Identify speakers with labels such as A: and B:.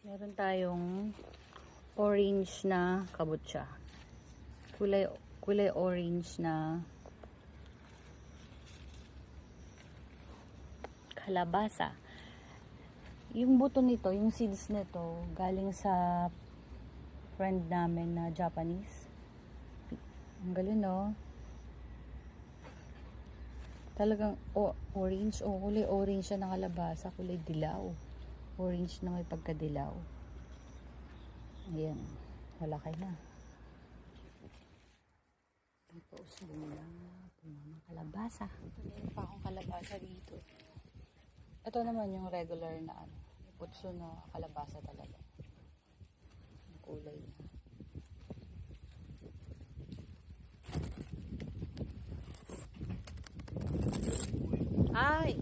A: Meron tayong orange na kabutsa. Kulay orange na kalabasa. Yung buto nito, yung seeds nito, galing sa friend namin na Japanese. Ang galing, no? Talagang orange. Kulay orange siya ng kalabasa. Kulay dilaw. Orange na may pagkadilaw. Ayan. Malaki na. Tapos, bumula ng mga kalabasa. Mayroon pa akong kalabasa dito. Ito naman yung regular na putso na kalabasa talaga. Yung kulay na. Ay!